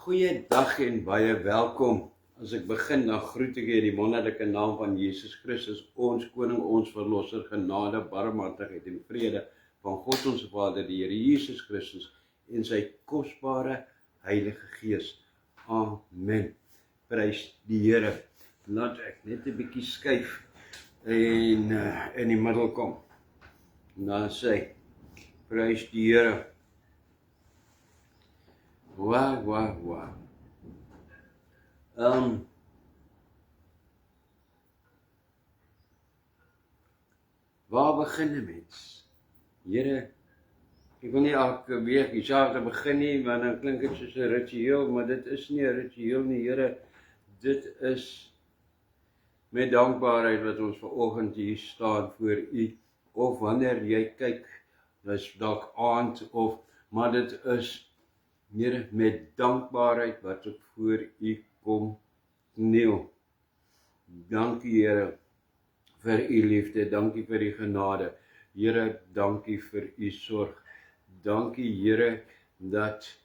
Goeiedag en baie welkom. As ek begin, dan groet ek in die wonderlike naam van Jesus Christus, ons koning, ons verlosser, genade, barmhartigheid en vrede van God ons Vader, die Here Jesus Christus en sy kosbare Heilige Gees. Amen. Prys die Here. Laat ek net 'n bietjie skuif en in die middel kom. Dan sê, prys die Here. Waar. Waar begin 'n mens? Here, ek wil nie elke week dieselfde begin nie, want dan klink dit soos 'n ritueel, maar dit is nie 'n ritueel nie, Here. Dit is met dankbaarheid wat ons vanoggend hier staan voor U, of wanneer jy kyk, dis dalk aand maar dit is, Here, met dankbaarheid wat ek voor U kom kniel. Dankie, Here, vir U liefde, dankie vir U genade. Here, dankie vir U sorg. Dankie, Here, dat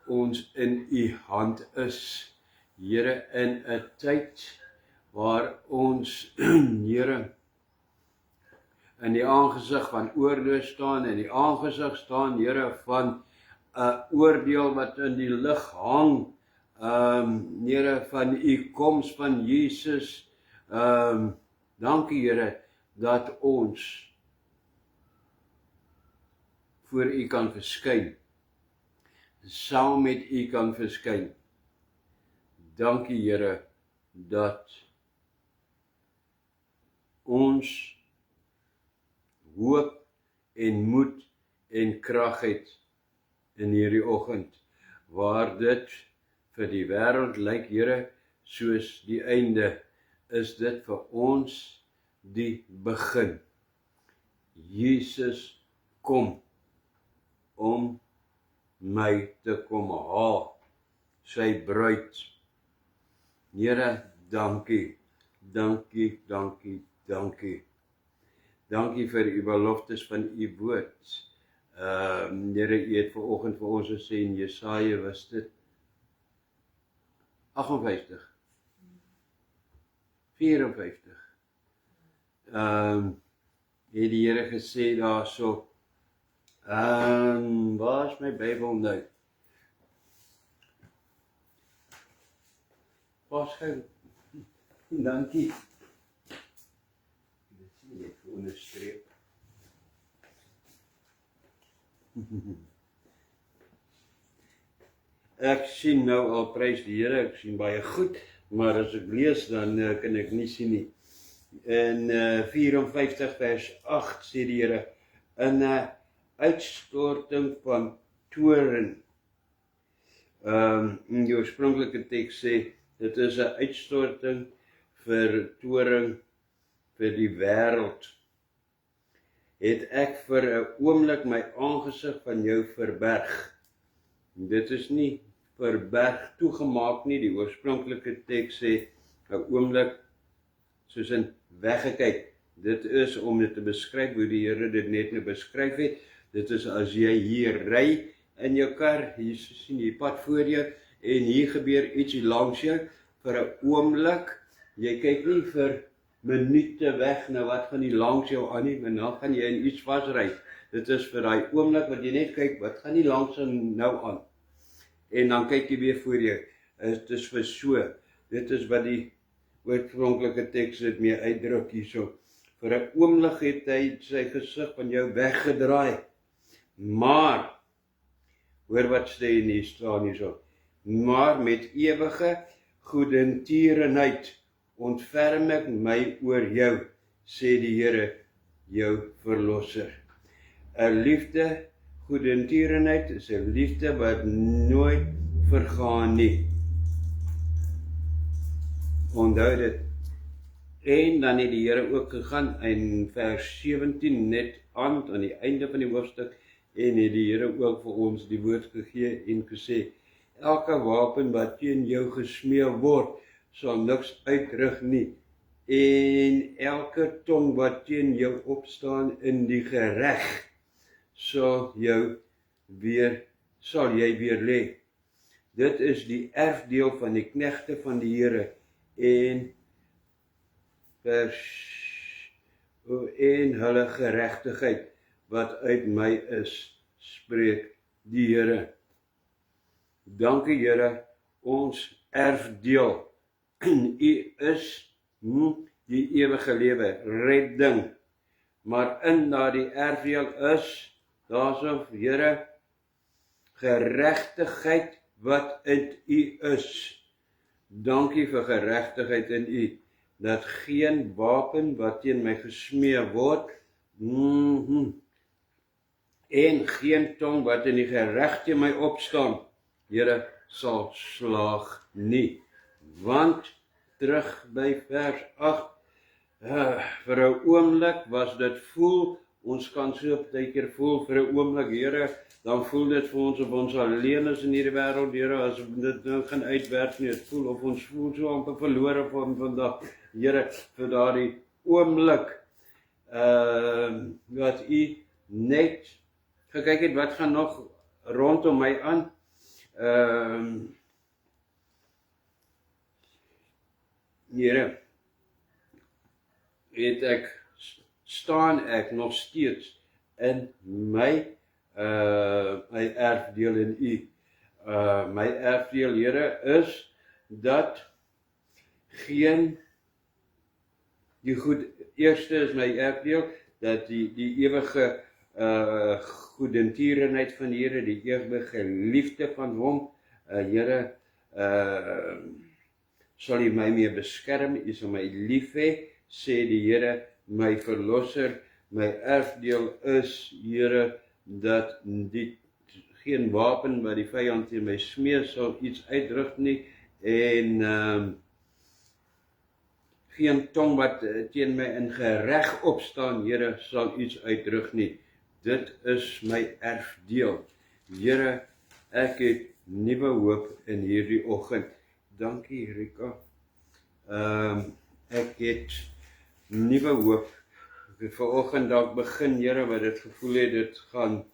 ons in U hand is. Here, in 'n tyd waar ons, Here, in die aangesig van oorlog staan, in die aangesig staan, Here, van 'n oordeel wat in die lug hang, Here, van U koms van Jesus. Dankie, Here, dat ons voor U kan verskyn, saam met U kan verskyn. Dankie, Here, dat ons hoop en moed en krag het in hierdie oggend, waar dit vir die wêreld lyk, Here, soos die einde, is dit vir ons die begin. Jesus kom om my te kom haal, sy bruid. Here, dankie, dankie. Dankie vir U beloftes van U woord. Here, U het vanoggend vir ons gesê in Jesaja, was dit 58, 54. Het die Here gesê daarso, waar is my Bybel nou? Waarskynlik, dankie. Dit sien net onderstreep. Ek sien nou al, prys die Here, ek sien baie goed, maar as ek lees dan kan ek nie sien nie. In 54 vers 8 sê die Here, in 'n uitstorting van toorn. In die oorspronklike teks sê, dit is 'n uitstorting vir toorn vir die wêreld. Het ek vir 'n oomblik my aangesig van jou verberg. Dit is nie verberg toegemaak nie, die oorspronklike teks sê 'n oomblik soos in weggekyk. Dit is om dit te beskryf hoe die Here dit net nou beskryf het. Dit is as jy hier ry in jou kar, hier sien jy pad voor jou en hier gebeur iets langs jou vir 'n oomblik. Jy kyk nie vir minute weg na wat gaan hier langs jou aan nie, maar dan gaan jy in iets vasry. Dit is vir daai oomblik wat jy net kyk, wat gaan nie langs nou aan. En dan kyk jy weer voor jou. Dit is vir so. Dit is wat die oorspronklike teks dit mee uitdruk hierso. Vir 'n oomblik het hy sy gesig van jou weggedraai. Maar, hoor wat sê hier staan hierso. Maar met ewige goedertierenheid ontferm ek my oor jou, sê die Here, jou verlosser. 'n Liefde, goedertierenheid is 'n liefde wat nooit vergaan nie. Onthou dit. En dan het die Here ook gegaan in vers 17 net aan die einde van die hoofstuk, en het die Here ook vir ons die woord gegee en gesê, elke wapen wat teen jou gesmee word, sal niks uitrig nie, en elke tong wat teen jou opstaan in die gereg, sal jy weer lê. Dit is die erfdeel van die knegte van die Here en hulle geregtigheid wat uit my is, spreek die Here. Dankie Here, ons erfdeel in U is die ewige lewe, redding. Maar in daardie erfdeel is, daarso Here, geregtigheid wat uit U is. Dankie vir geregtigheid in U, dat geen wapen wat teen my gesmee word, en geen tong wat in die gereg teen my opstaan, Here, sal slaag nie. Want, terug by vers 8, vir 'n oomblik was dit voel, ons kan so baie keer voel vir 'n oomblik, Here, dan voel dit vir ons of ons alleen is in hierdie wêreld, Here, as dit nou gaan uitwerk nie, het voel of ons voel so amper verlore van vandag, Here, vir daardie oomblik, wat U net gekyk het, wat gaan nog rondom my aan, Here, staan ek nog steeds in my erfdeel in U. My erfdeel, Here, is dat eerste is my erfdeel, dat die ewige goedertierenheid van die Here, die ewige liefde van Hom, Here, sal U my mee beskerm, U sal my lief hê, sê die Here, my verlosser, my erfdeel is, Here, dat geen wapen wat die vyand teen my smee sal iets uitrig nie, en geen tong wat teen my in gereg opstaan, Here, sal iets uitrig nie. Dit is my erfdeel. Here, ek het nuwe hoop in hierdie oggend. Dankie, Rika. Ek het nuwe hoop. Ek het vanoggend dalk begin, Here, wat dit gevoel het, dit gaan,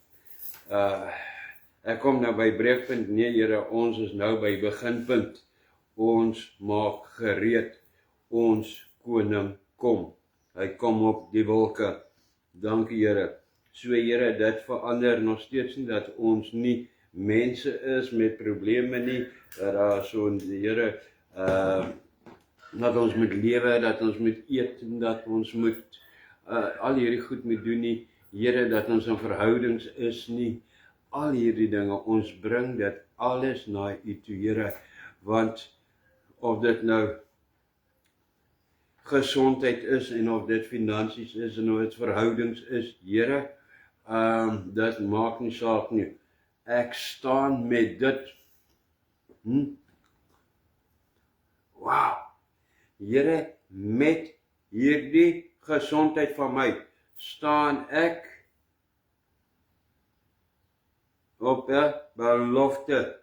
ek kom nou by breekpunt. Nee, Here, ons is nou by beginpunt. Ons maak gereed. Ons koning kom. Hy kom op die wolke. Dankie, Here. So, Here, dit verander nog steeds nie dat ons nie mense is met probleme nie, dat daar so, Here, dat ons moet lewe, dat ons moet eet, dat ons moet al hierdie goed moet doen nie, Here, dat ons in verhoudings is nie, al hierdie dinge, ons bring dit alles na U toe, Here, want of dit nou gesondheid is, en of dit finansies is, en of dit verhoudings is, Here, dit maak nie saak nie. Ek staan met dit. Wow. Here, met hierdie gesondheid van my, staan ek op 'n belofte.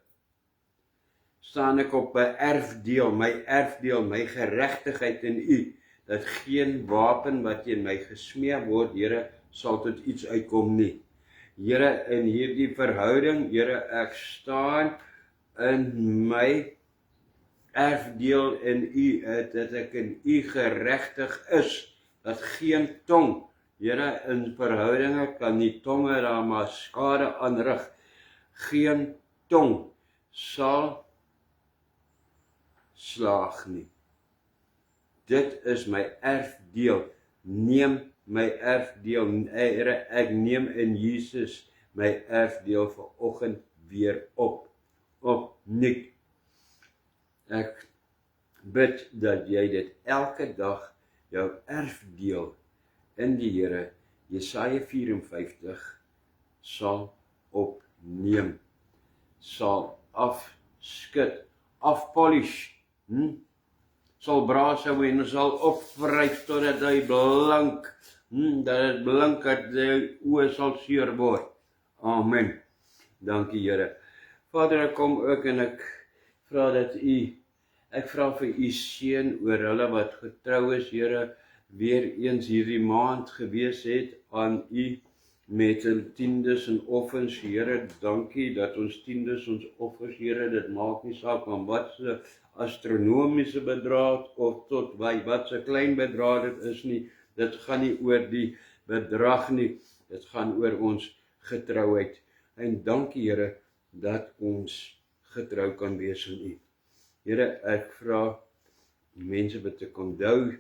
Staan ek op 'n erfdeel, my geregtigheid in U, dat geen wapen wat teen my gesmee word, Here, sal tot iets uitkom nie. Here, in hierdie verhouding, Here, ek staan in my erfdeel in U, dat ek in U geregtig is, dat geen tong, Here, in verhoudinge kan die tonge daar maar skade aanrig, geen tong sal slaag nie. Dit is my erfdeel, neem my erfdeel, Here, ek neem in Jesus my erfdeel vanoggend weer opnuut. Ek bid dat jy dit elke dag, jou erfdeel in die Here, Jesaja 54, sal opneem, sal afskud, afpolish, sal braas hou en sal opvryf totdat hy blink, dat het blink dat die oë sal seer word. Amen. Dankie, Here. Vader, ek kom ook en ek vra dat ek vra vir U seën oor hulle wat getrou is, Here, weer eens hierdie maand gewees het aan U met hul tiendes en offers. Here, dankie dat ons tiendes, ons offers, Here, dit maak nie saak van wat se astronomiese bedrag of tot wat se klein bedrag dit is nie. Dit gaan nie oor die bedrag nie, dit gaan oor ons getrouheid. En dankie, Here, dat ons getrou kan wees aan U. Here, ek vra mense wat ek onthou,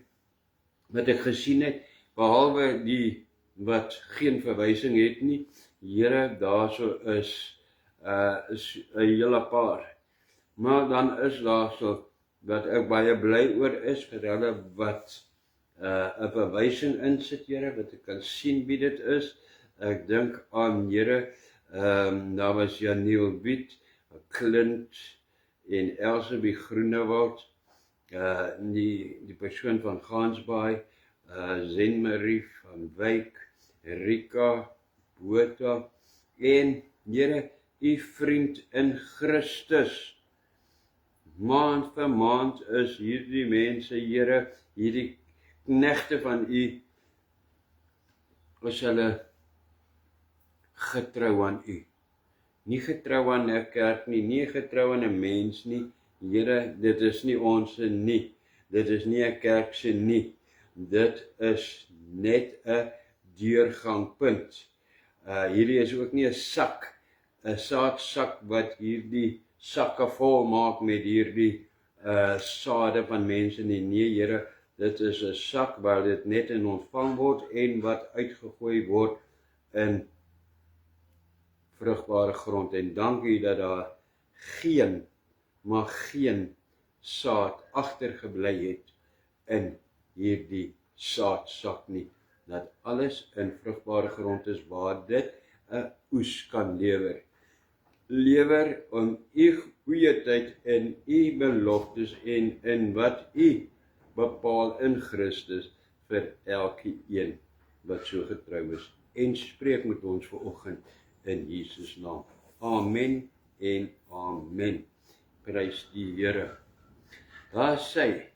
wat ek gesien het, behalwe die wat geen verwysing het nie. Here, daarso is 'n hele paar. Maar dan is daarso wat ek baie bly oor is vir hulle wat 'n verwysing insit, Here, wat ek kan sien wie dit is. Ek dink aan, Here, daar was Janiel Wit, Clint en Elsabie Groenewald, die persoon van Gansbaai, Zen-Marie van Wyk, Rika, Botha, en Here, U vriend in Christus. Maand vir maand is hierdie mense, Here, hierdie knegte van U, is hulle getrou aan U. Nie getrou aan 'n kerk nie, nie getrou aan 'n mens nie. Here, dit is nie ons nie. Dit is nie 'n kerk se nie. Dit is net 'n deurgangpunt. Hierdie is ook nie 'n saadsak wat hierdie sakke vol maak met hierdie sade van mense nie. Nee, Here, dit is 'n sak waar dit net in ontvang word en wat uitgegooi word in vrugbare grond. En dankie dat daar geen saad agtergebly het in hierdie saadsak nie. Dat alles in vrugbare grond is waar dit 'n oes kan lewer. Lewer om U goeieheid en U beloftes en in wat U bepaal in Christus vir elkeen wat so getrou is. En spreek met ons vanoggend in Jesus naam. Amen en amen. Prys die Here. Daar sê,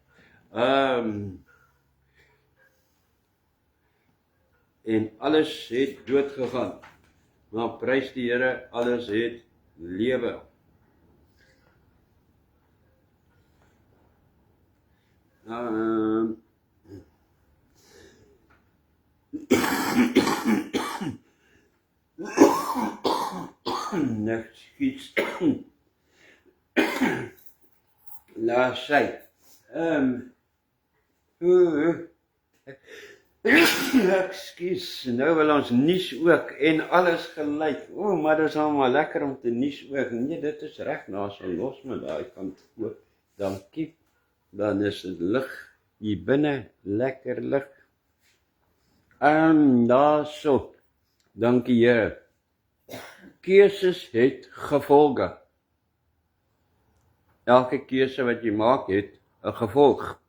en alles het dood gegaan. Maar prys die Here, alles het lewe. Niks. Laat sy. Ekskuus, nou wil ons nuus ook en alles gelyk. Maar dit is allemaal lekker om te nuus ook. Nee, dit is reg na so los met daai kant ook. Dankie. Dan is dit lig hier binne, lekker lig. Daar so. Dankie Here. Keuses het gevolge. Elke keuse wat jy maak het 'n gevolg.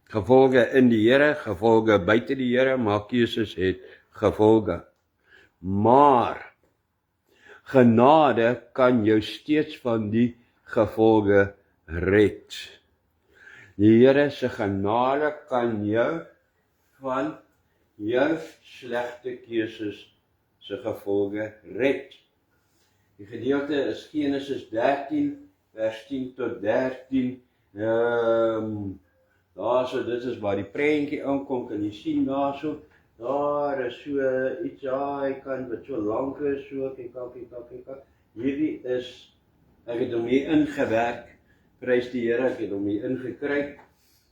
Gevolge in die Here, gevolge buite die Here, maar keuses het gevolge. Maar genade kan jou steeds van die gevolge red. Die Here se genade kan jou van jou slegte keuses se gevolge red. Die gedeelte is Genesis 13 vers 10 tot 13. Daarso, dit is waar die prentjie inkom, kan jy sien daarso. Daar is so iets daai kant wat so lank is, so kyk. Hierdie is, ek het hom hier ingewerk. Prys die Here, ek het hom hier ingekry.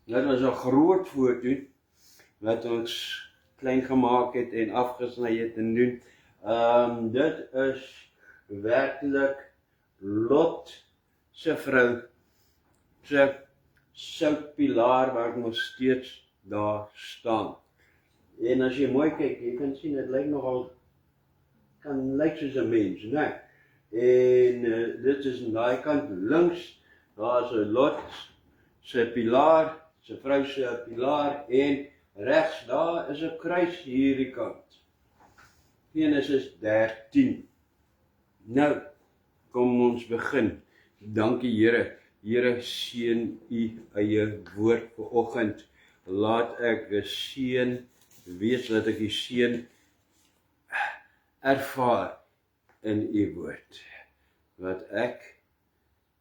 Dit was 'n groot foto wat ons klein gemaak het en afgesny het en doen. Dit is werklik Lot se vrou se soutpilaar wat nog steeds daar staan. En as jy mooi kyk, jy kan sien dit lyk nogal lyk soos 'n mens, né? En dit is aan daai kant links, daar is 'n Lot se pilaar, se vrou se pilaar en regs daar is 'n kruis hierdie kant. Genesis 13. Nou, kom ons begin. Dankie Here. Here, seën U eie woord vanoggend. Laat ek 'n seën wees, laat ek U seën ervaar in u woord, wat ek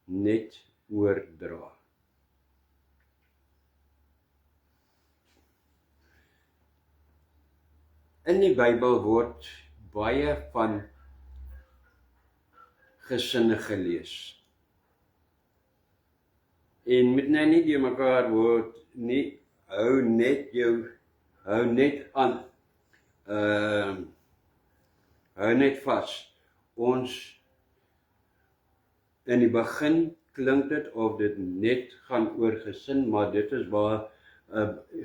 net oordra. In die Bybel word baie van gesinne gelees. En met nou nie die mekaar word nie, hou net aan, hou net vas. Ons in die begin klink dit of dit net gaan oor gesin, maar dit is waar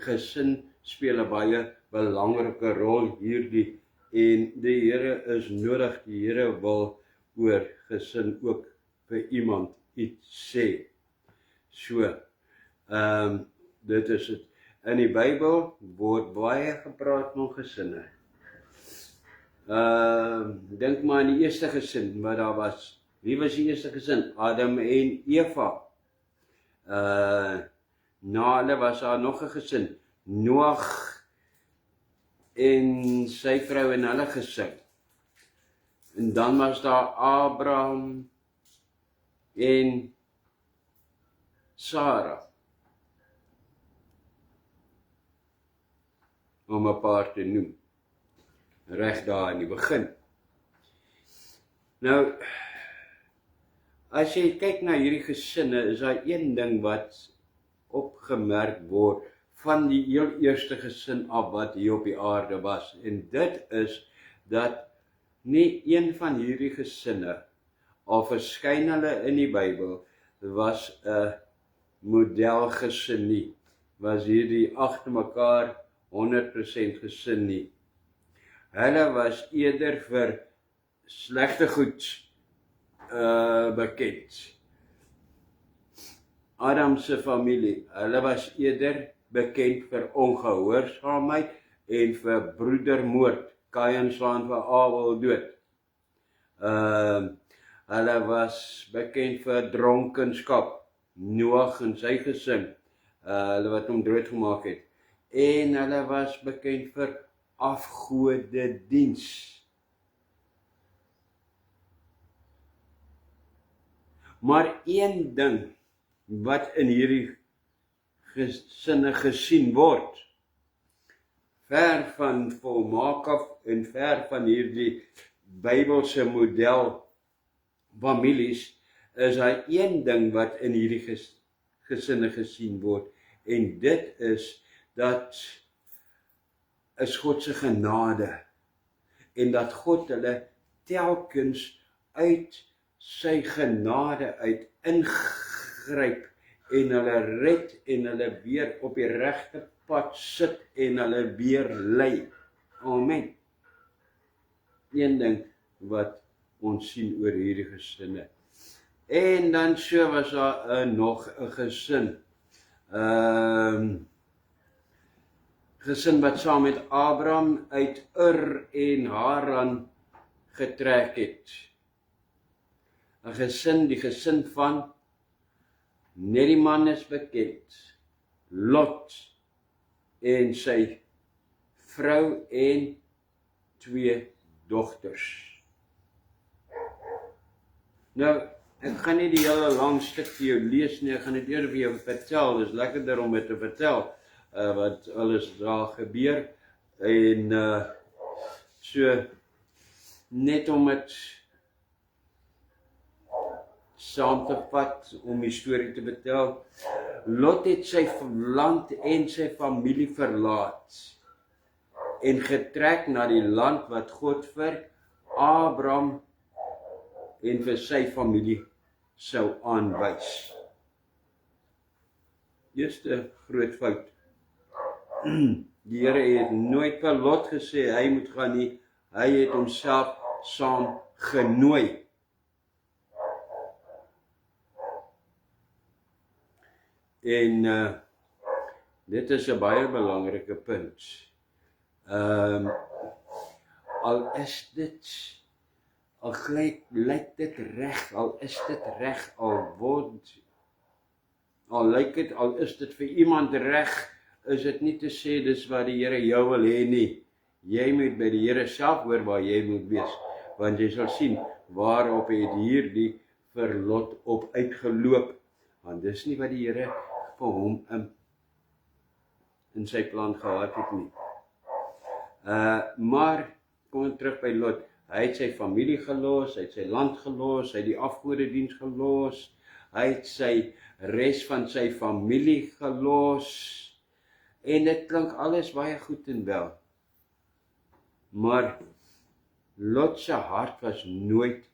gesin speel 'n baie belangrike rol hierdie, en die Here is nodig, die Here wil oor gesin ook vir iemand iets sê. So, dit is het. In die Bybel word baie gepraat van gesinne. Dink maar aan die eerste gesin wat daar was. Wie was die eerste gesin? Adam en Eva. Na hulle was daar nog 'n gesin. Noag en sy vrou en hulle gesin. En dan was daar Abraham en Sarah, om 'n paar te noem, reg daar in die begin. Nou, as jy kyk na hierdie gesinne, is daar een ding wat opgemerk word van die heel eerste gesin af wat hier op die aarde was, en dit is dat nie een van hierdie gesinne, al verskyn hulle in die Bybel, was 'n modelgesin nie, was hierdie agter mekaar 100% gesin nie. Hulle was eerder vir slegte goed bekend. Adam se familie, hulle was eerder bekend vir ongehoorsaamheid en vir broedermoord. Kain slaan vir Abel dood. Hulle was bekend vir dronkenskap. Noag en sy gesin, hulle wat hom doodgemaak het. En hulle was bekend vir afgodediens. Maar een ding wat in hierdie gesinne gesien word, ver van volmaak af en ver van hierdie Bybelse model families, is daar een ding wat in hierdie gesinne gesien word, en dit is dat is God se genade, en dat God hulle telkens uit sy genade uit ingryp, en hulle red, en hulle weer op die regte pad sit, en hulle weer lei. Amen. Een ding wat ons sien oor hierdie gesinne. En dan so was daar nog 'n gesin. Gesin wat saam met Abraham uit Ur en Haran getrek het. 'n gesin, die gesin van, net die man is bekend, Lot en sy vrou en 2 dogters. Nou, ek gaan nie die hele lang stuk vir jou lees nie, ek gaan dit eerder vir jou vertel, dit is lekkerder om dit te vertel, wat alles daar gebeur, en so, net om het saam te vat, om die storie te vertel. Lot het sy land en sy familie verlaat, en getrek na die land wat God vir Abraham en vir sy familie sou aanwys. Eerste groot fout. Die Here het nooit vir Lot gesê hy moet gaan nie, hy het homself saam genooi. En dit is 'n baie belangrike punt. Al is dit, al lyk dit reg, al is dit reg, al is dit vir iemand reg, is dit nie te sê dis wat die Here jou wil hê nie. Jy moet by die Here self hoor waar jy moet wees, want jy sal sien waarop het hierdie vir Lot op uitgeloop, want dis nie wat die Here vir hom in sy plan gehad het nie. Maar kom ons terug by Lot. Hy het sy familie gelos, hy het sy land gelos, hy het die afgodediens gelos, hy het sy res van sy familie gelos, en dit klink alles baie goed en wel. Maar Lot se hart was nooit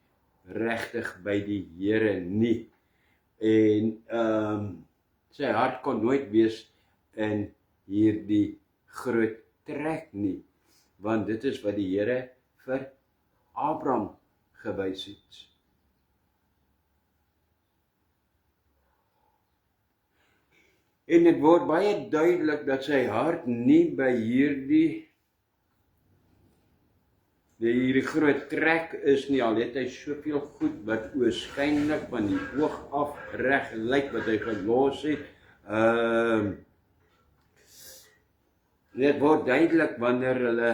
regtig by die Here nie. En sy hart kon nooit wees in hierdie groot trek nie, want dit is wat die Here vir Abraham gewys het. En dit word baie duidelik dat sy hart nie by hierdie groot trek is nie, al het hy soveel goed wat oorskynlik van die oog af reg lyk wat hy gelos het. Dit word duidelik wanneer hulle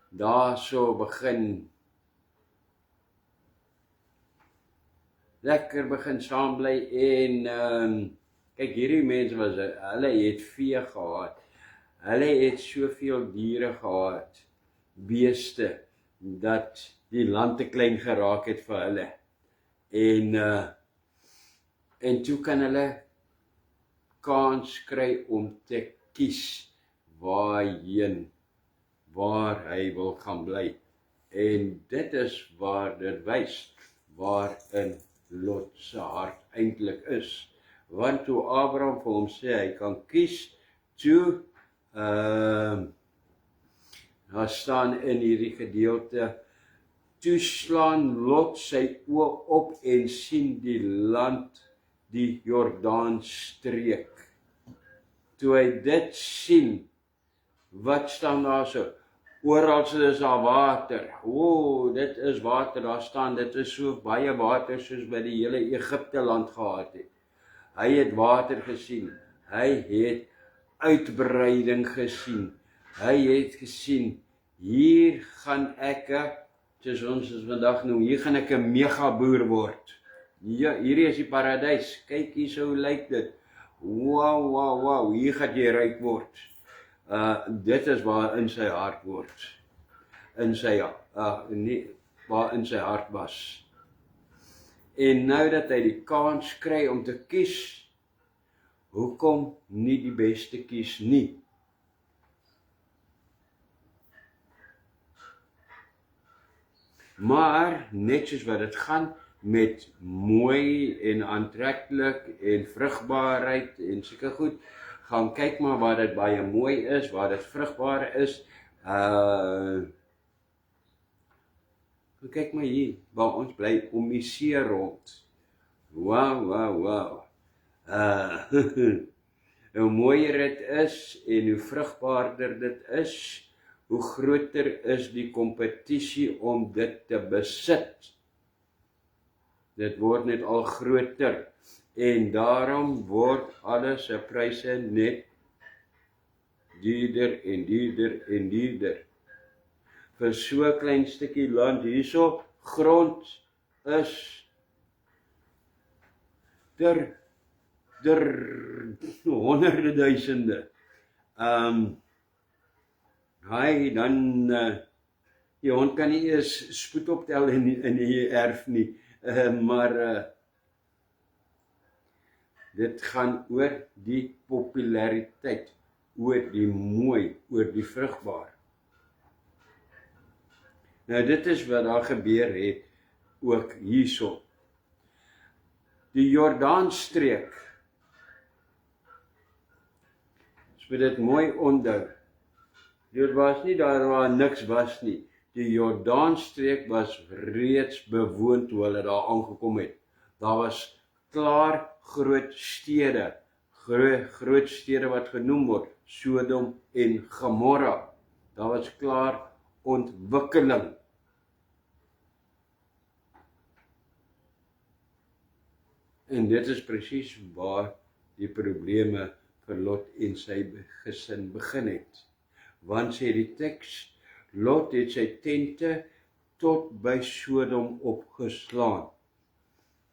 daar so begin lekker begin saam bly en kyk, hierdie mense hulle het vee gehad, hulle het soveel diere gehad, beeste, dat die land te klein geraak het vir hulle. En toe kan hulle kans kry om te kies waar hy wil gaan bly. En dit is waar dit wys waarin Lot se hart eintlik is. Want toe Abraham vir hom sê hy kan kies, toe daar staan in hierdie gedeelte, toe slaan Lot sy oë op en sien die land, die Jordaan streek. Toe hy dit sien, wat staan daar so? Oral is daar water. Dit is water, daar staan, dit is so baie water soos by die hele Egipte land gehad het. Hy het water gesien, hy het uitbreiding gesien, hy het gesien, hier gaan ek, soos ons is vandag noem, hier gaan ek 'n megaboer word. Ja, hierdie is die paradys, kyk hier so lyk dit. Wow, hier gaan jy ryk word. Dit is waar in sy hart word. Waar in sy hart was. En nou dat hy die kans kry om te kies, hoekom nie die beste kies nie? Maar net soos wat dit gaan met mooi en aantreklik en vrugbaarheid en seker goed, gaan kyk maar waar dit baie mooi is, waar dit vrugbaar is. Kyk maar hier, waar ons bly om die see rond. Wow. Hoe mooier dit is en hoe vrugbaarder dit is, hoe groter is die kompetisie om dit te besit. Dit word net al groter en daarom word alles se pryse net duurder en duurder. Vir so 'n klein stukkie land hierso, grond is honderde duisende. Die hond kan nie eers spoed optel in die erf nie, maar dit gaan oor die populariteit, oor die mooi, oor die vrugbaar. Nou dit is wat daar gebeur het, ook hierso. Die Jordaanstreek, as moet dit mooi onthou, dit was nie daar waar niks was nie. Die Jordaanstreek was reeds bewoon toe hulle daar aangekom het. Daar was klaar groot stede wat genoem word, Sodom en Gomorra. Daar was klaar ontwikkeling. En dit is presies waar die probleme vir Lot en sy gesin begin het. want sê die teks, Lot het sy tente tot by Sodom opgeslaan,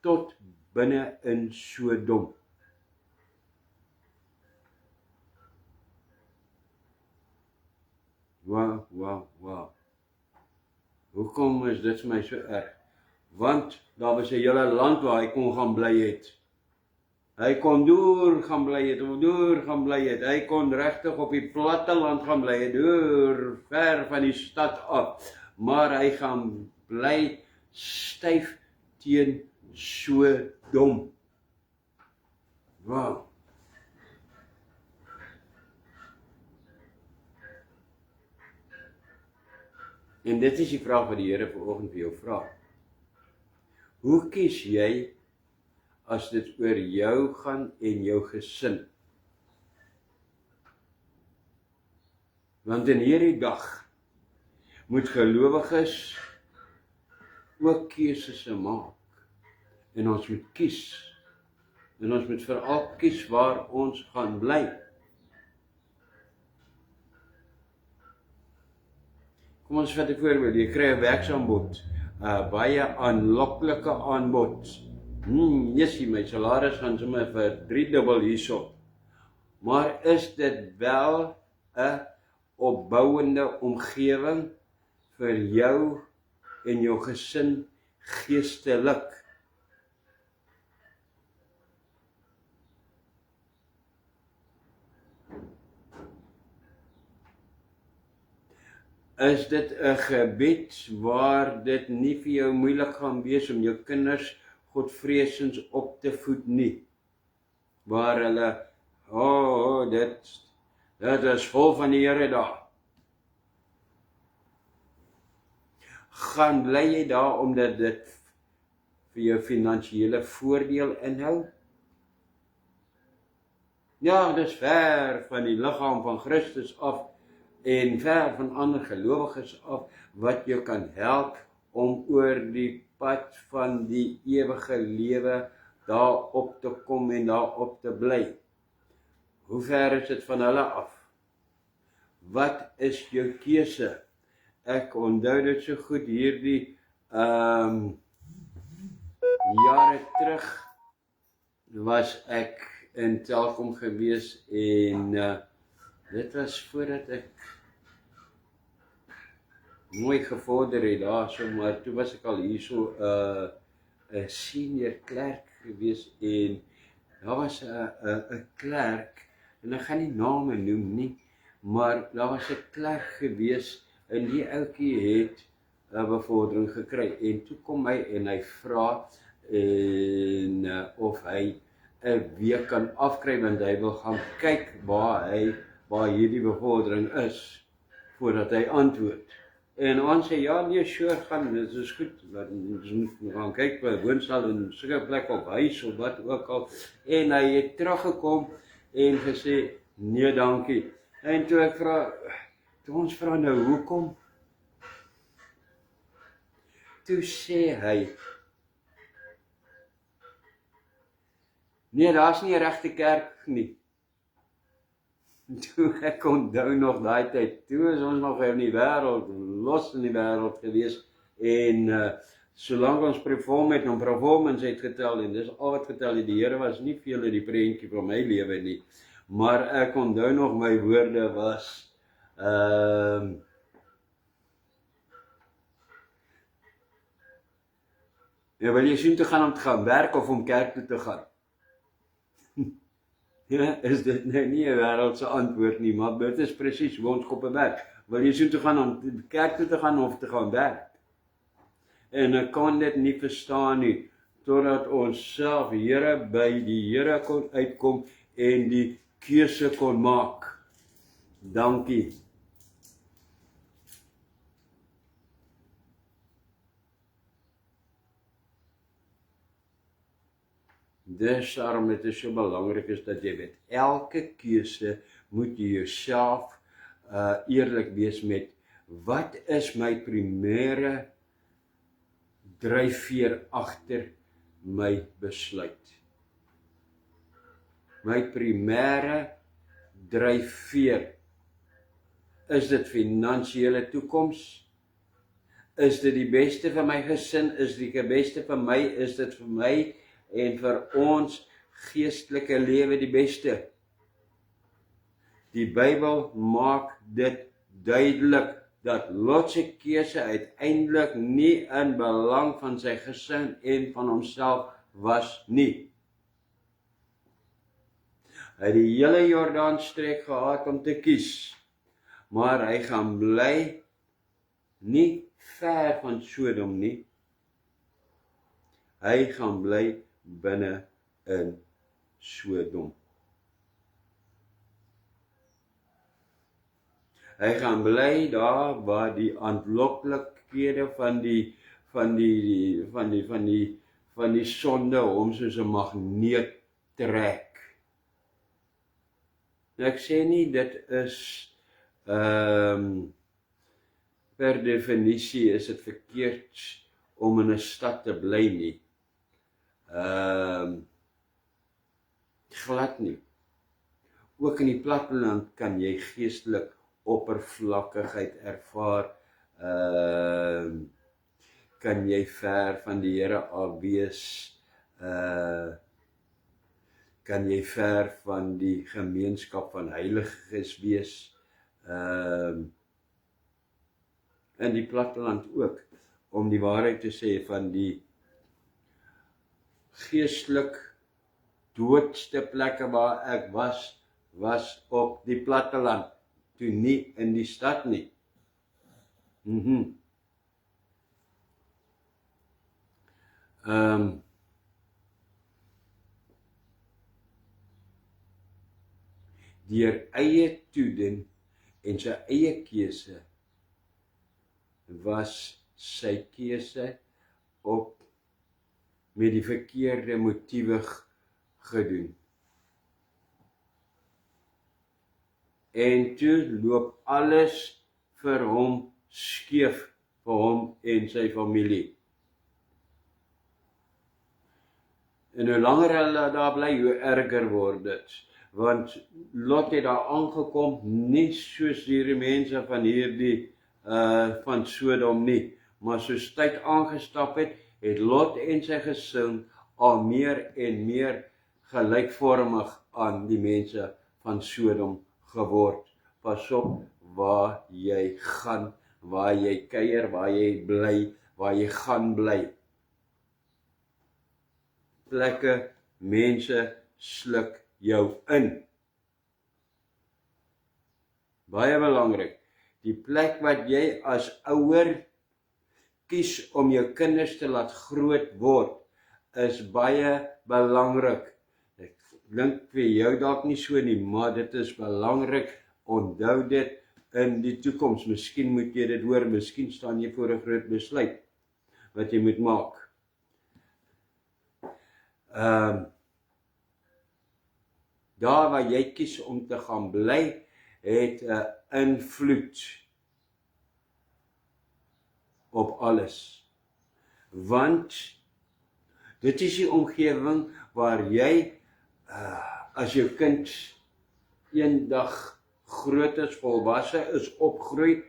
tot binne in Sodom. Wow. Hoekom is dit vir my so erg? Want daar was 'n hele land waar hy kon gaan bly het. Hy kon deur gaan bly het. Hy kon regtig op die platte land gaan bly het, deur ver van die stad af. Maar hy gaan bly styf teen Sodom. Wow. En dit is die vraag wat die Here vanoggend vir jou vra. Hoe kies jy as dit oor jou gaan en jou gesin? Want in hierdie dag moet gelowiges ook keuses maak. En ons moet kies. En ons moet veral kies waar ons gaan bly. Kom ons vat 'n voorbeeld, jy kry 'n werksaanbod, baie aanloklike aanbod. Jessie, my salaris gaan sommer vir 3-dubbel hierso. Maar is dit wel 'n opbouende omgewing vir jou en jou gesin geestelik? Is dit 'n gebied waar dit nie vir jou moeilik gaan wees om jou kinders godvreesends op te voed nie? Waar hulle, dit is vol van die Here daar. Gaan bly jy daar omdat dit vir jou finansiële voordeel inhou? Ja, dis ver van die liggaam van Christus af en ver van ander gelowiges af wat jou kan help om oor die pad van die ewige lewe daar op te kom en daar op te bly. Hoe ver is dit van hulle af? Wat is jou keuse? Ek onthou dit so goed hierdie jare terug was ek in Telkom gewees en dit was voordat ek mooi gevorder het daar so, maar toe was ek al hierso 'n senior klerk gewees en daar was 'n klerk en ek gaan nie name noem nie, maar daar was 'n klerk gewees en die ouetjie het 'n bevordering gekry en toe kom hy en hy vra en of hy 'n week kan afkry want hy wil gaan kyk waar hierdie bevordering is voordat hy antwoord. En ons sê ja nee, sure, gaan, dit is goed. Ons moet gaan kyk by woonstel en sulke plek op huis of wat ook al. En hy het teruggekom en gesê nee, dankie. En toe ons vra nou hoekom? Toe sê hy nee, daar's nie 'n regte kerk nie. Toe ek onthou nog daai tyd, toe is ons nog in die wêreld, los in die wêreld gewees en solank ons performance het getel en dis al wat getel het, die Here was nie veel in die prentjie van my lewe nie, maar ek onthou nog my woorde was wil jy soheen toe gaan om te gaan werk of om kerk toe te gaan? Ja, is dit nou nie 'n wêreldse antwoord nie, maar dit is presies hoe ons koppe werk. Wil jy soheen toe gaan om kerk toe te gaan of te gaan werk? En ek kon dit nie verstaan nie, totdat ons self Here by die Here kon uitkom en die keuse kon maak. Dankie. Dis daarom dit is so belangrik is dat jy weet, elke keuse moet jy jouself eerlik wees met, wat is my primêre dryfveer agter my besluit? My primêre dryfveer Is dit finansiële toekoms? Is dit die beste vir my gesin? Is dit die beste vir my? Is dit vir my en vir ons geestelike lewe die beste? Die Bybel maak dit duidelik dat Lot se keuse uiteindelik nie in belang van sy gesin en van homself was nie. Hy het die hele Jordaanstreek gehad om te kies, maar hy gaan bly nie ver van Sodom nie. Hy gaan bly binne in Sodom. Hy gaan bly daar waar die aanloklikhede van die sonde hom soos 'n magneet trek. Nou ek sê nie dit is per definisie is dit verkeerd om in 'n stad te bly nie. Glad nie. Ook in die platteland kan jy geestelik oppervlakkigheid ervaar, kan jy ver van die Here af wees, kan jy ver van die gemeenskap van heiliges wees, in die platteland ook, om die waarheid te sê, van die geestelik doodste plekke waar ek was op die platteland, toe nie in die stad nie. Deur eie toedien en sy eie keuse was sy keuse op met die verkeerde motiewe gedoen. En toe loop alles vir hom skeef, vir hom en sy familie. En hoe langer hulle daar bly, hoe erger word dit. Want Lot het daar aangekom, nie soos hierdie mense van hierdie van Sodom nie, maar soos tyd aangestap het, het Lot en sy gesin al meer en meer gelykvormig aan die mense van Sodom geword. Pas op waar jy gaan, waar jy kuier, waar jy bly, waar jy gaan bly. Plekke, mense sluk jou in. Baie belangrik, die plek wat jy as ouer kies om jou kinders te laat groot word, is baie belangrik. Ek dink vir jou dalk nie so nie, maar dit is belangrik, onthou dit in die toekoms. Miskien moet jy dit hoor, miskien staan jy voor 'n groot besluit wat jy moet maak. Daar waar jy kies om te gaan bly, het 'n invloed op alles. Want dit is die omgewing waar jy, as jou kind eendag groot is, volwasse is, opgroei,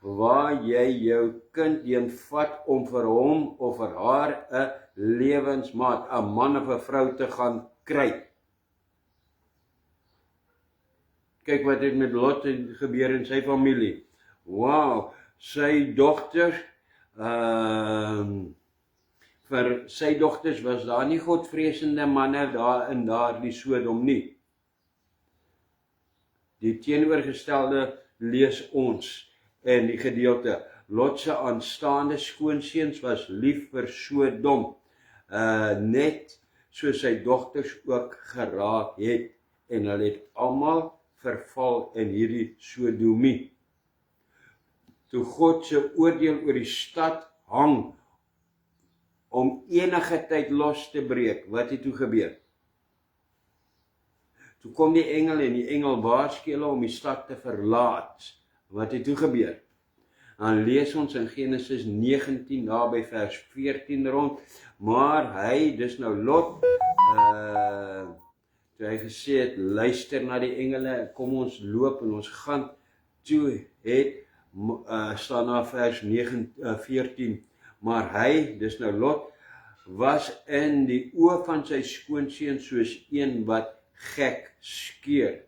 waar jy jou kind heen vat om vir hom of vir haar 'n lewensmaat, 'n man of 'n vrou te gaan kry. Kyk wat het met Lot gebeur in sy familie. Wow, sy dogter, vir sy dogters was daar nie godvreesende manne daar in daardie Sodom nie. Die teenoorgestelde lees ons in die gedeelte. Lot se aanstaande skoonseuns was lief vir Sodom, net soos sy dogters ook geraak het, en hulle het almal verval in hierdie sodomie. Toe God se oordeel oor die stad hang om enige tyd los te breek, wat het toe gebeur? Toe kom die engel en die engel waarsku hulle om die stad te verlaat. Wat het toe gebeur? Dan lees ons in Genesis 19 daar by vers 14 rond, maar hy, dis nou Lot, toe hy gesê het, luister na die engele, kom ons loop en ons gaan toe het, staan na vers 14, maar hy, dis nou Lot, was in die oë van sy skoonseun soos een wat gek skeer.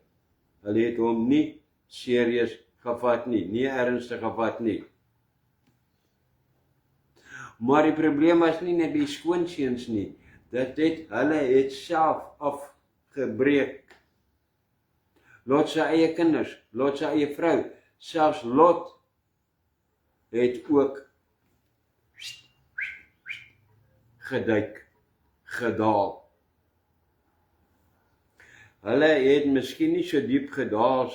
Hulle het hom nie serieus gevat nie, nie ernstig gevat nie. Maar die probleem was nie net die skoonseuns nie, hulle het self afgebreek. Lot sy eie kinders, Lot sy eie vrou, selfs Lot het ook geduik, gedaal. Hulle het miskien nie so diep gedaal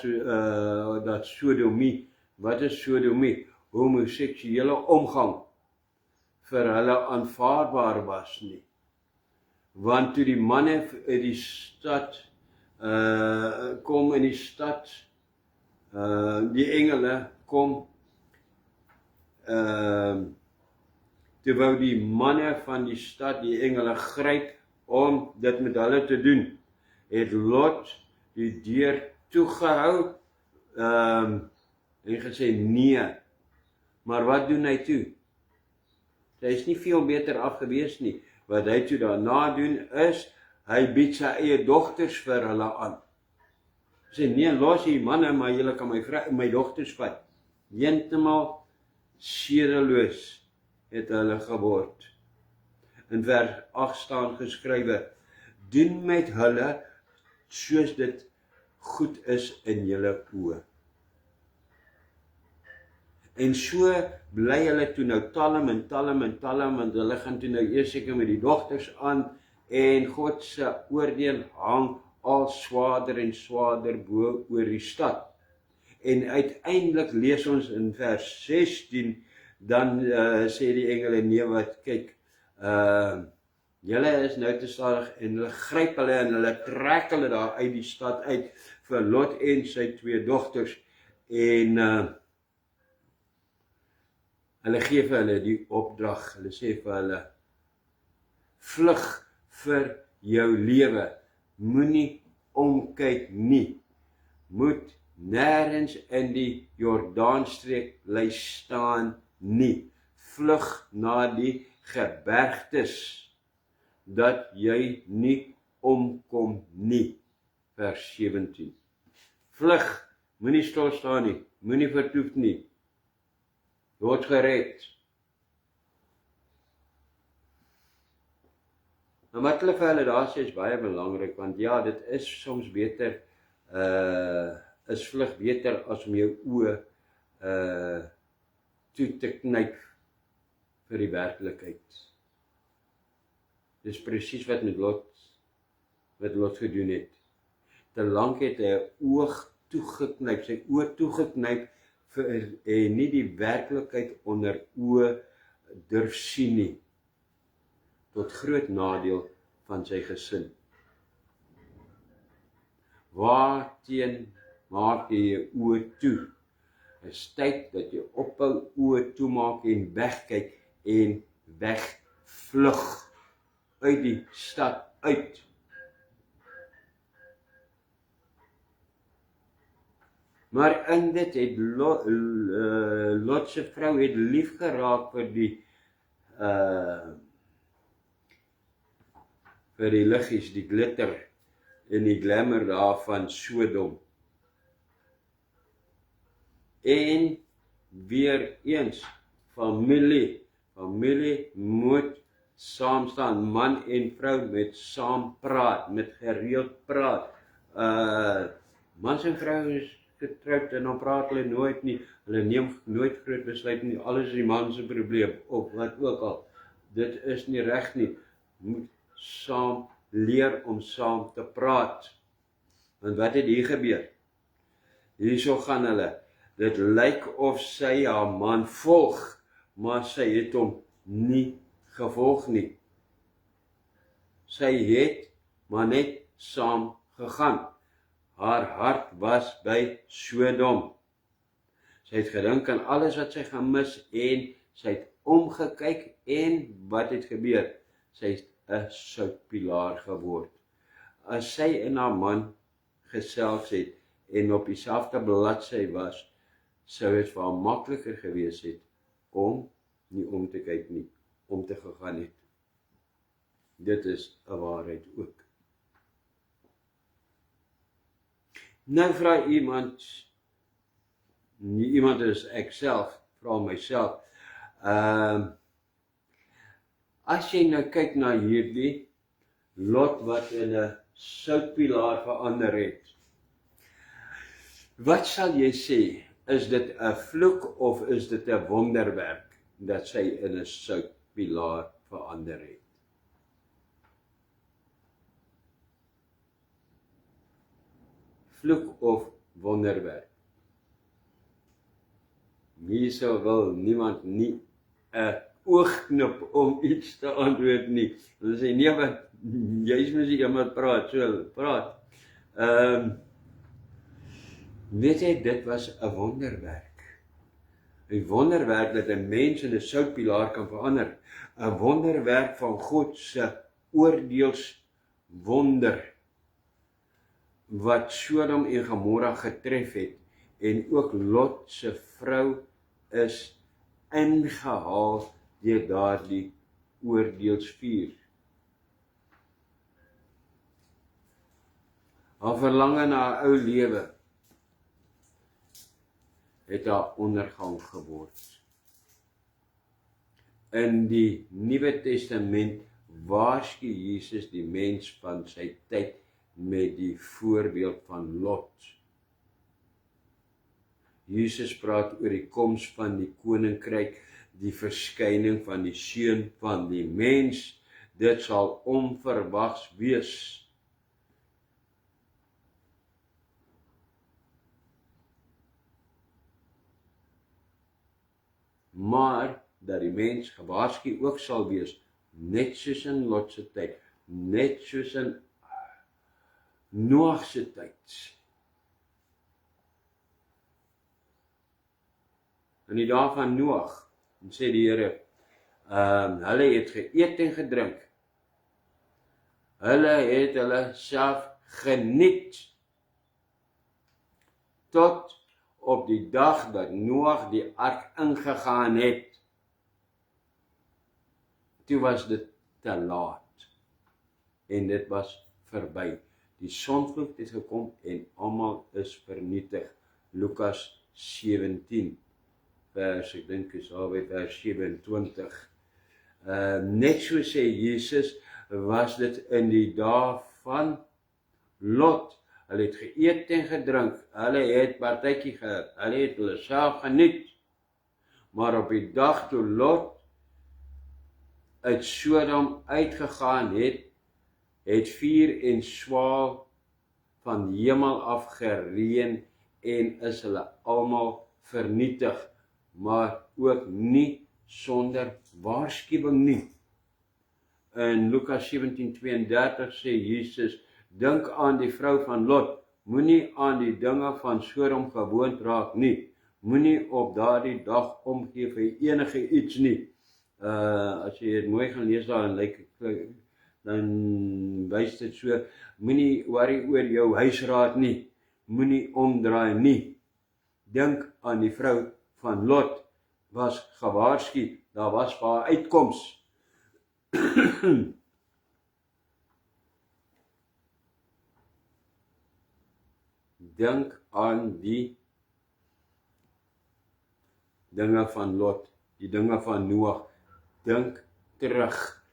dat sodomie, wat is sodomie? Homoseksuele omgang vir hulle aanvaarbaar was nie. Want toe die manne uit die stad kom in die stad, die engele kom, toe wou die manne van die stad die engele gryp om dit met hulle te doen, het Lot die deur toegehou en gesê nee. Maar wat doen hy toe? Hy is nie veel beter af gewees nie. Wat hy toe daarna doen is, hy bied sy eie dogters vir hulle aan. Hy sê nee, los die manne, maar julle kan my dogters vat. Heeltemal sedeloos het hulle geword. In vers 8 staan geskrywe, doen met hulle soos dit goed is in julle oë. En so bly hulle toe nou talm, want hulle gaan toe nou eers seker met die dogters aan, en God se oordeel hang al swaarder en swaarder bo oor die stad. En uiteindelik lees ons in vers 16, dan sê die engele, nee wat, kyk, julle is nou te stadig, en hulle gryp hulle en hulle trek hulle daar uit die stad uit, vir Lot en sy 2 dogters, en hulle gee vir hulle die opdrag, hulle sê vir hulle, vlug vir jou lewe, moenie omkyk nie, moet nêrens in die Jordaanstreek bly staan nie, vlug na die gebergtes, dat jy nie omkom nie, vers 17. Vlug, moenie stil staan nie, moenie vertoef nie, word gered. En wat hulle vir hulle daar sê is baie belangrik, want ja, dit is soms beter, is vlug beter as om jou oë toe te knyp vir die werklikheid. Dis presies wat Lot gedoen het. Te lank het hy oog toegeknyp, sy oë toegeknyp en nie die werklikheid onder oë durf sien nie, tot groot nadeel van sy gesin. Waarteen maak jy jou oë toe? Dit is tyd dat jy ophou oë toemaak en wegkyk en wegvlug uit die stad uit. Maar in dit het Lot se vrou het lief geraak vir die liggies, die glitter en die glamour daar van Sodom. En weer eens, familie moet saam staan, man en vrou met saam praat, met gereeld praat. Mans en vrou is getroud en dan praat hulle nooit nie, hulle neem nooit groot besluit nie, alles is die man se probleem, of wat ook al. Dit is nie reg nie, moet saam leer om saam te praat. En wat het hier gebeur? Hierso gaan hulle, dit lyk of sy haar man volg, maar sy het hom nie gevolg nie. Sy het maar net saam gegaan. Haar hart was by Sodom. Sy het gedink aan alles wat sy gaan mis en sy het omgekyk en wat het gebeur? Sy het 'n soutpilaar geword. As sy en haar man gesels het en op dieselfde bladsy was, sou dit vir hom makliker gewees het om nie om te kyk nie, om te gegaan het. Dit is 'n waarheid ook. Nou vra iemand, nie iemand is ek self, vra myself, as jy nou kyk na hierdie Lot wat in 'n soutpilaar verander het, wat sal jy sê? Is dit 'n vloek of is dit 'n wonderwerk dat sy in 'n soutpilaar verander het? Vloek of wonderwerk? Hierso wil niemand nie 'n oogknip om iets te antwoord nie. Hulle sê nee, wat jy's mos die een wat praat, so praat. Weet jy, dit was 'n wonderwerk. 'n Wonderwerk dat 'n mens in 'n soutpilaar kan verander. 'n Wonderwerk van God se oordeelswonder wat Sodom en Gomorra getref het en ook Lot se vrou is ingehaal deur daardie oordeelsvuur. Haar verlange na 'n ou lewe het haar ondergang geword. In die Nuwe Testament waarsku Jesus die mens van sy tyd met die voorbeeld van Lot. Jesus praat oor die koms van die koninkryk, die verskyning van die seun van die mens. Dit sal onverwags wees. Maar dat die mens gewaarsku ook sal wees, net soos in Lot se tyd, net soos in Noag se tyd. In die dae van Noag, sê die Here, hulle het geëet en gedrink. Hulle het hulle self geniet tot op die dag dat Noag die ark ingegaan het. Toe was dit te laat en dit was verby. Die sonvloed het gekom en almal is vernietig. Lukas 17 vers, ek dink is alweer vers 27. Net so sê Jesus, was dit in die dae van Lot. Hulle het geëet en gedrink, hulle het partytjie gehad, hulle het hulle self geniet. Maar op die dag toe Lot uit Sodom uitgegaan het, het vuur en swaal van die hemel af gereën en is hulle almal vernietig, maar ook nie sonder waarskuwing nie. In Lukas 17:32 sê Jesus, dink aan die vrou van Lot, moenie aan die dinge van Sodom gewoond raak nie, moenie op daardie dag omgee vir enige iets nie. As jy dit mooi gaan lees daar, dan wys dit so, moenie worry oor jou huisraad nie, moenie omdraai nie. Dink aan die vrou van Lot, was gewaarsku, daar was vir haar uitkoms. Dink aan die dinge van Lot, die dinge van Noag. Dink terug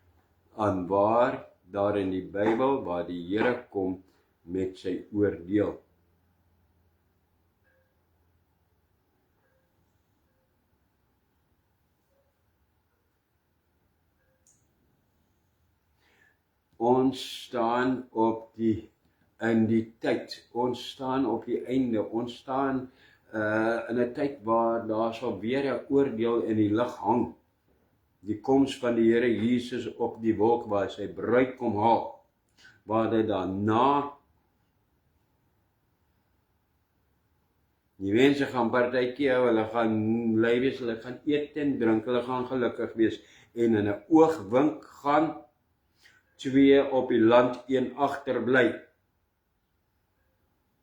aan waar daar in die Bybel, waar die Here kom met sy oordeel. Ons staan in die tyd, ons staan op die einde, ons staan in 'n tyd waar daar sal weer 'n oordeel in die lug hang. Die koms van die Here Jesus op die wolk waar sy bruid kom haal, waar hy daarna die mense gaan partytjie hou, hulle gaan bly wees, hulle gaan eet en drink, hulle gaan gelukkig wees en in 'n oogwink gaan 2 op die land, 1 agterbly.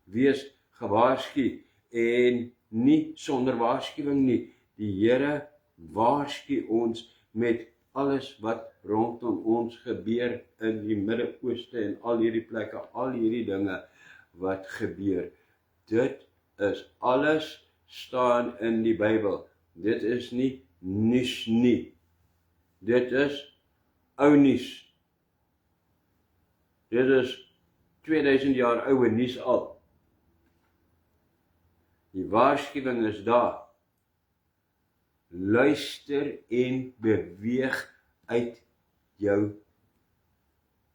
Wees gewaarsku en nie sonder waarskuwing nie. Die Here waarsku ons met alles wat rondom ons gebeur in die Midde-Ooste en al hierdie plekke, al hierdie dinge wat gebeur. Dit is alles staan in die Bybel. Dit is nie nuus nie. Dit is ou nuus. Dit is 2000 jaar ouwe nuus al. Die waarskuwing is daar. Luister en beweeg uit jou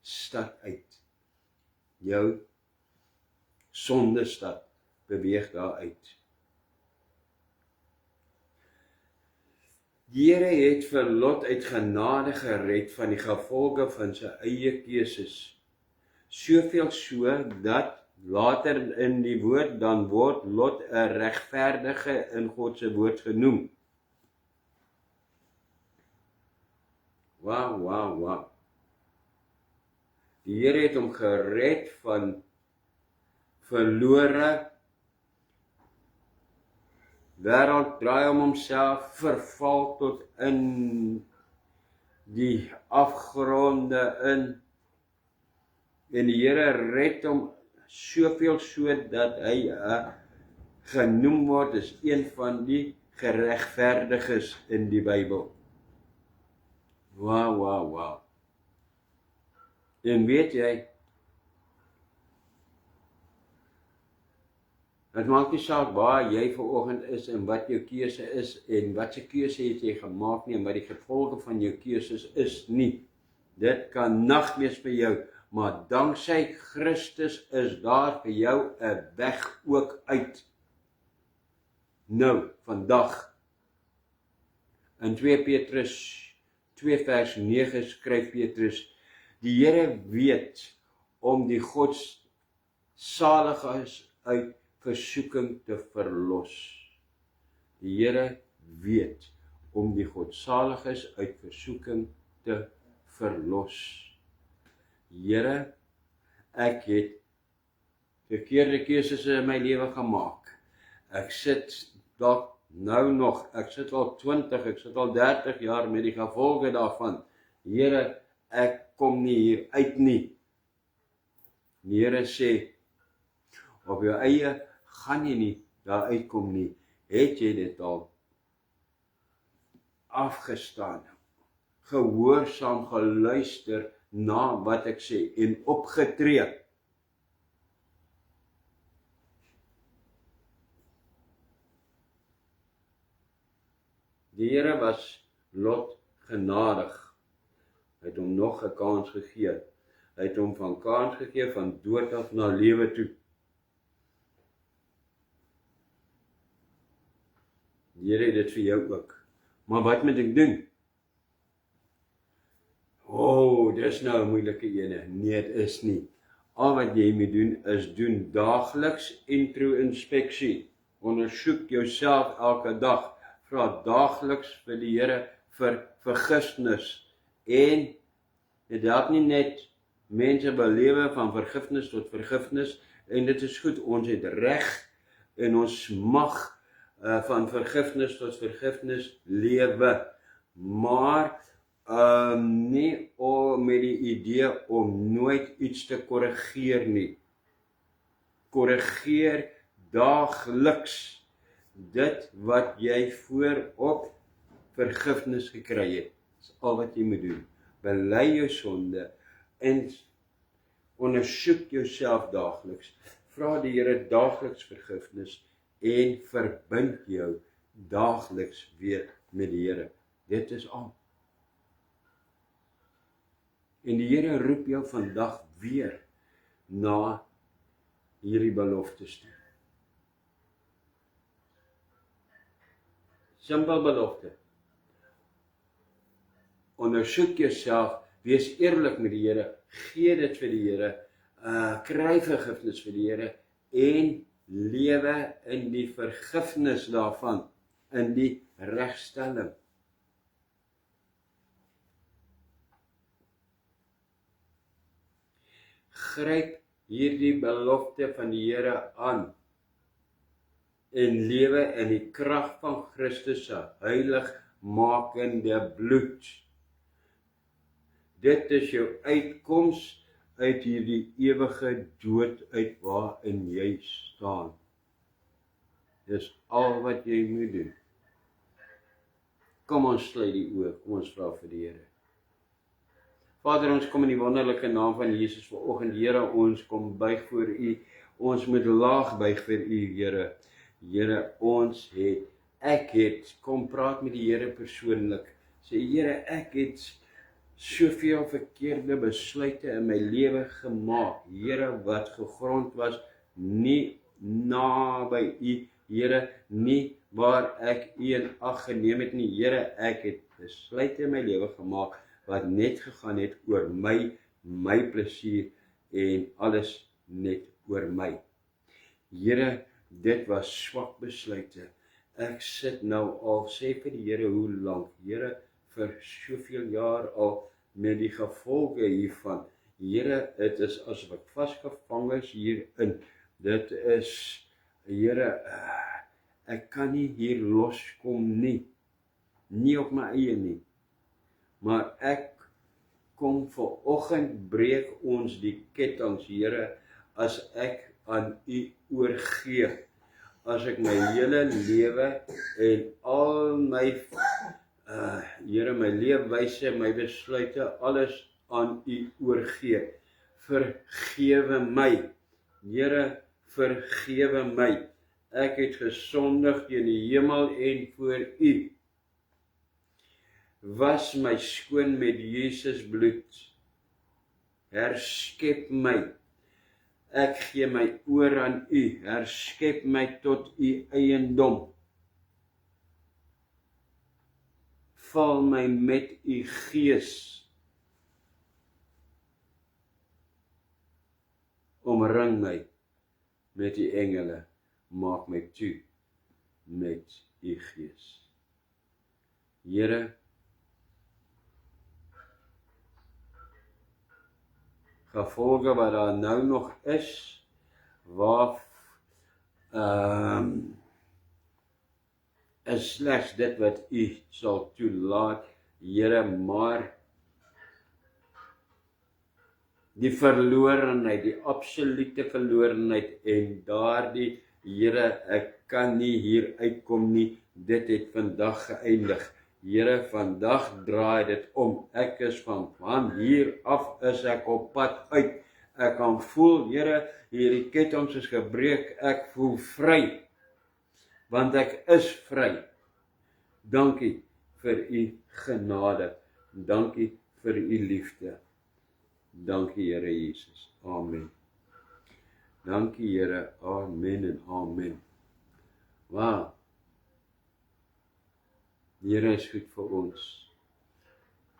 stad uit. Jou sondestad, beweeg daar uit. Die Here het vir Lot uit genade gered van die gevolge van sy eie keuses. Soveel so dat later in die woord dan word Lot 'n regverdige in God se woord genoem. Wow. Die Here het hom gered van verlore wêreld, draai om homself, verval tot in die afgronde in. En die Here red hom soveel so dat hy genoem word as een van die geregverdiges in die Bybel. Wow. En weet jy, het maak nie saak waar jy vanoggend is en wat jou keuse is en wat se keuse het jy gemaak nie en wat die gevolge van jou keuses is nie. Dit kan nag wees vir jou, maar danksy Christus is daar vir jou 'n weg ook uit. Nou, vandag, in 2 Petrus 2 vers 9 skryf Petrus, die Here weet om die godsaliges uit versoeking te verlos. Die Here weet om die godsaliges uit versoeking te verlos. Here, ek het verkeerde keuses in my lewe gemaak. Ek sit dalk nou nog, ek sit al 20, ek sit al 30 jaar met die gevolge daarvan. Here, ek kom nie hier uit nie. Die Here sê, op jou eie gaan jy nie daar uitkom nie. Het jy dit al afgestaan, gehoorsaam geluister na wat ek sê en opgetree? Die Here was Lot genadig. Hy het hom nog 'n kans gegee. Hy het hom van kans gegee van dood af na lewe toe. Die Here het dit vir jou ook. Maar wat moet ek doen? Dis nou 'n moeilike ene. Nee, dit is nie. Al wat jy moet doen is doen daagliks intro-inspeksie. Ondersoek jouself elke dag. Vra daagliks vir die Here vir vergifnis. En dit help nie net mense belewe van vergifnis tot vergifnis. En dit is goed, ons het reg en ons mag van vergifnis tot vergifnis lewe. Maar nie met die idee om nooit iets te korrigeer nie. Korrigeer daagliks dit wat jy voorop vergifnis gekry het. Dis al wat jy moet doen. Bely jou sonde en ondersoek jouself daagliks. Vra die Here daagliks vergifnis en verbind jou daagliks weer met die Here. Dit is al. En die Here roep jou vandag weer na hierdie beloftes toe. Simpel belofte. Ondersoek jouself, wees eerlik met die Here, gee dit vir die Here, kry vergifnis vir die Here en lewe in die vergifnis daarvan, in die regstelling. Gryp hierdie belofte van die Here aan en lewe in die krag van Christus se heiligmakende bloed. Dit is jou uitkoms uit hierdie ewige dood uit waarin jy staan. Dis al wat jy moet doen. Kom ons sluit die oë, kom ons vra vir die Here. Vader, ons kom in die wonderlike naam van Jesus vanoggend, Here, ons kom buig voor U. Ons moet laag buig vir U, Here. Here, ek het, kom praat met die Here persoonlik. Sê, Here, ek het soveel verkeerde besluite in my lewe gemaak, Here, wat gegrond was, nie naby U, Here, nie waar ek U in ag geneem het nie, Here, ek het besluite in my lewe gemaak, wat net gegaan het oor my plesier, en alles net oor my. Here, dit was swak besluite. Ek sit nou al, sê vir die Here, hoe lank, Here, vir soveel jaar al, met die gevolge hiervan. Here, dit is asof ek vasgevang is hierin. Dit is, Here, ek kan nie hier loskom nie. Nie op my eie nie. Maar ek kom vanoggend breek ons die kettinge, Here, as ek aan U oorgee. As ek my hele lewe en al my Here, my leefwyse, my besluite, alles aan U oorgee. Vergewe my. Here, vergewe my. Ek het gesondig teen die hemel en voor U. Was my skoon met Jesus bloed. Herskep my. Ek gee my oor aan U. Herskep my tot U eiendom. Val my met U gees. Omring my met U engele. Maak my toe met U gees. Here, gevolge wat daar nou nog is, waar is slegs dit wat U sal toelaat, Here, maar die verlorenheid, die absolute verlorenheid en daardie, Here, ek kan nie hier uitkom nie, dit het vandag geëindig. Here, vandag draai dit om. Ek is van hier af is ek op pad uit. Ek kan voel, Here, hierdie kettinge is gebreek, ek voel vry. Want ek is vry. Dankie vir U genade. Dankie vir U liefde. Dankie, Here Jesus. Amen. Dankie, Here. Amen en amen. Wow. Die Here is goed vir ons.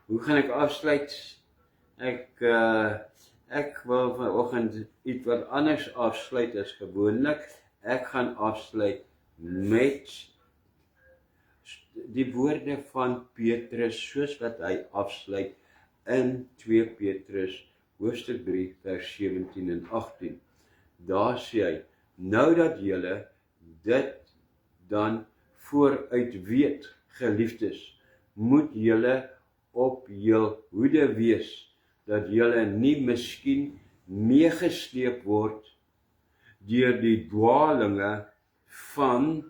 Hoe gaan ek afsluit? Ek wil vanoggend iets wat anders afsluit as gewoonlik. Ek gaan afsluit met die woorde van Petrus, soos wat hy afsluit in 2 Petrus hoofstuk 3 vers 17 en 18. Daar sê hy, nou dat julle dit dan vooruit weet, geliefdes, moet julle op jul hoede wees, dat julle nie miskien meegesleep word deur die dwaalinge van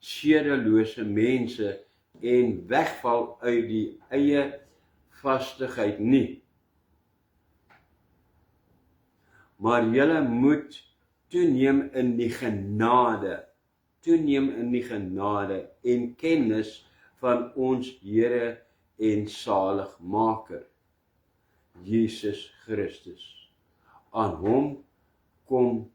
sedelose mense en wegval uit die eie vastigheid nie. Maar julle moet toeneem in die genade, en kennis van ons Here en Saligmaker, Jesus Christus. Aan hom kom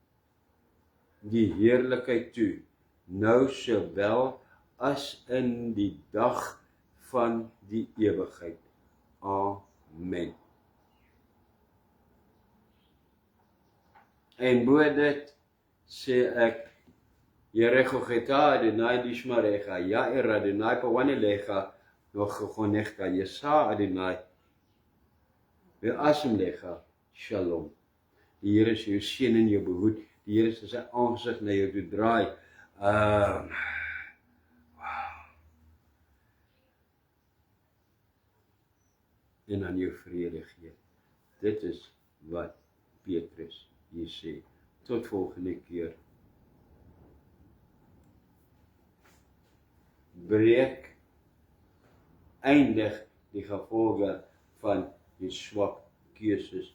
die heerlikheid toe, nou sowel as in die dag van die ewigheid. Amen. En bo dit sê ek, Yerechocheta Adonai Dishmarecha, Yair Adonai Pawanelecha, Nochonecha, Yesa Adonai, Beasimlecha, Shalom. Die Here is jou seën en jou behoed, die Here is sy aangesig na jou toe draai, En aan jou vrede gee. Dit is wat Petrus hier sê. Tot volgende keer. Breek, eindig die gevolge van die swak keuses.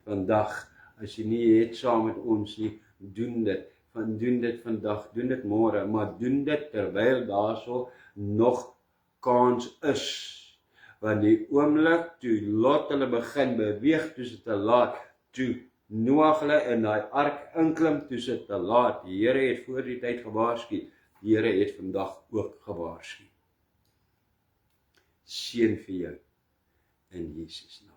Vandag, as jy nie het saam met ons nie, doen dit. Doen dit vandag, doen dit môre, maar doen dit terwyl daarso nog kans is. Want die oomblik toe Lot hulle begin beweeg, toe se te laat, toe Noag hulle in daai ark inklim, toe se te laat. Die Here het voor die tyd gewaarsku. Die Here het vandag ook gewaarsku. Seën vir jou in Jesus naam.